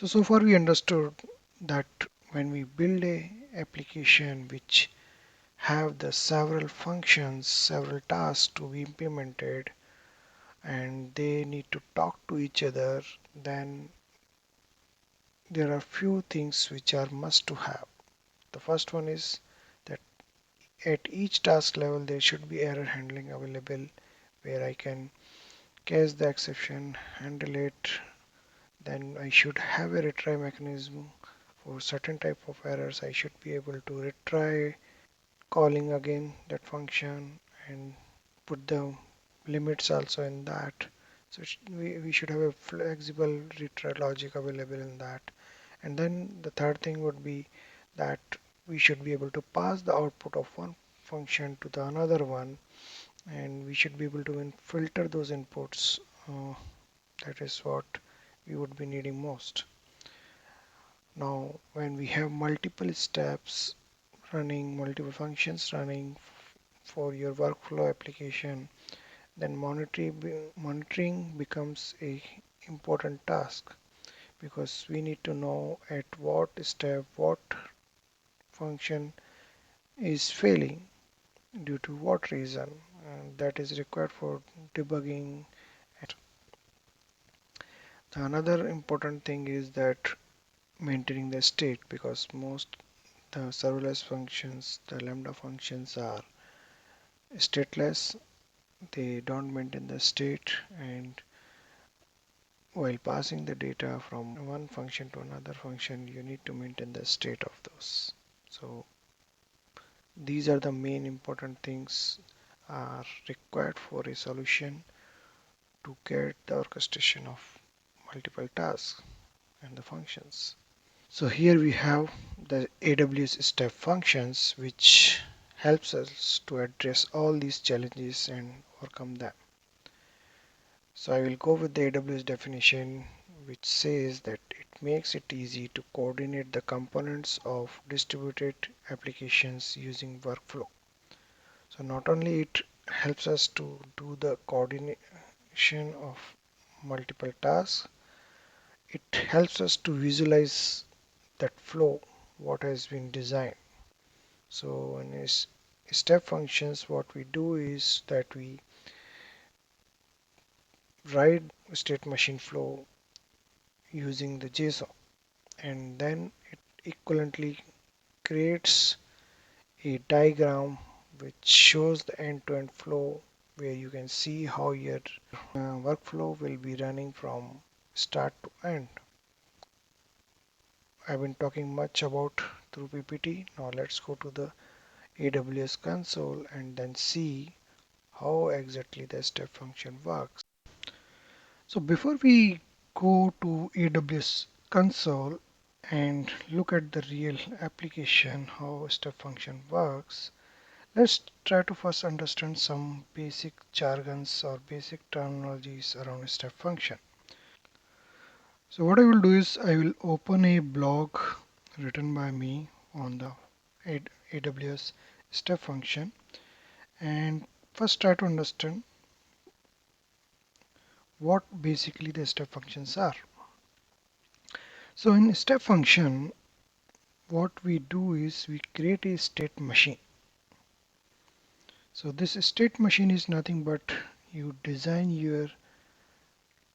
So far we understood that when we build a application which have the several functions, several tasks to be implemented, and they need to talk to each other, then there are few things which are must to have. The first one is that at each task level there should be error handling available where I can catch the exception, handle it. Then I should have a retry mechanism for certain type of errors. I should be able to retry calling again that function and put the limits also in that. So we should have a flexible retry logic available in that. And then the third thing would be that we should be able to pass the output of one function to the another one, and we should be able to then filter those inputs. That is what we would be needing most. Now, when we have multiple steps running, multiple functions running for your workflow application, then monitoring becomes a important task because we need to know at what step what function is failing due to what reason, and that is required for debugging. Another important thing is that maintaining the state, because most the serverless functions, the Lambda functions are stateless. They don't maintain the state, and while passing the data from one function to another function, you need to maintain the state of those. So these are the main important things are required for a solution to get the orchestration of multiple tasks and the functions. So here we have the AWS step functions, which helps us to address all these challenges and overcome them. So I will go with the AWS definition, which says that it makes it easy to coordinate the components of distributed applications using workflow. So not only it helps us to do the coordination of multiple tasks, it helps us to visualize that flow, what has been designed. So in step functions, what we do is that we write state machine flow using the JSON, and then it equivalently creates a diagram which shows the end-to-end flow where you can see how your workflow will be running from start to end. I've been talking much about through PPT. Now let's go to the AWS console and then see how exactly the step function works. So before we go to AWS console and look at the real application, how step function works, let's try to first understand some basic jargons or basic terminologies around a step function. So what I will do is I will open a blog written by me on the AWS step function and first try to understand what basically the step functions are. So in step function, what we do is we create a state machine. So this state machine is nothing but you design your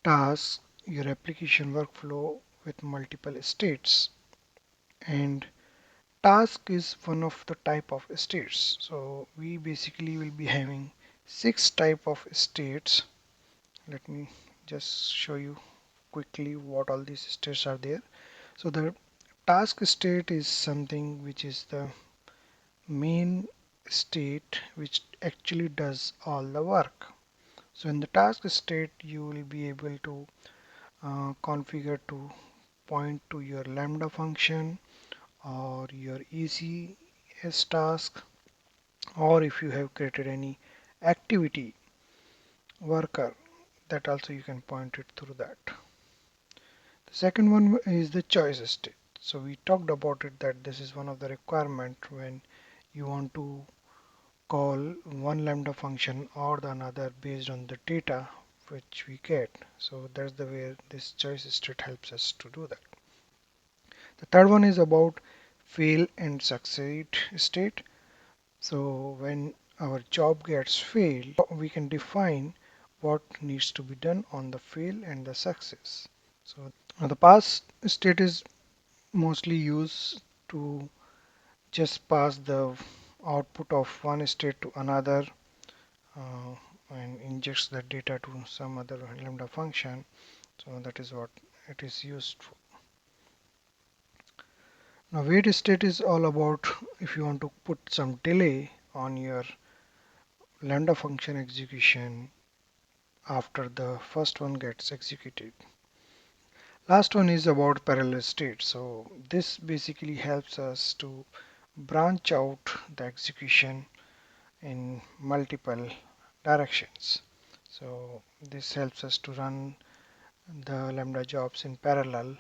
task, your application workflow with multiple states, and task is one of the type of states. So we basically will be having 6 type of states. Let me just show you quickly what all these states are there. So the task state is something which is the main state which actually does all the work. So in the task state, you will be able to configure to point to your Lambda function or your ECS task, or if you have created any activity worker, that also you can point it through that. The second one is the choice state. So we talked about it that this is one of the requirement when you want to call one lambda function or the another based on the data which we get. So that's the way this choice state helps us to do that. The third one is about fail and succeed state. So when our job gets failed, we can define what needs to be done on the fail and the success. So the pass state is mostly used to just pass the output of one state to another uh, and injects the data to some other lambda function. So that is what it is used for. Now wait state is all about if you want to put some delay on your lambda function execution after the first one gets executed. Last one is about parallel state. So this basically helps us to branch out the execution in multiple directions. So this helps us to run the lambda jobs in parallel.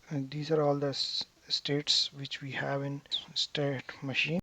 And these are all the states which we have in state machine.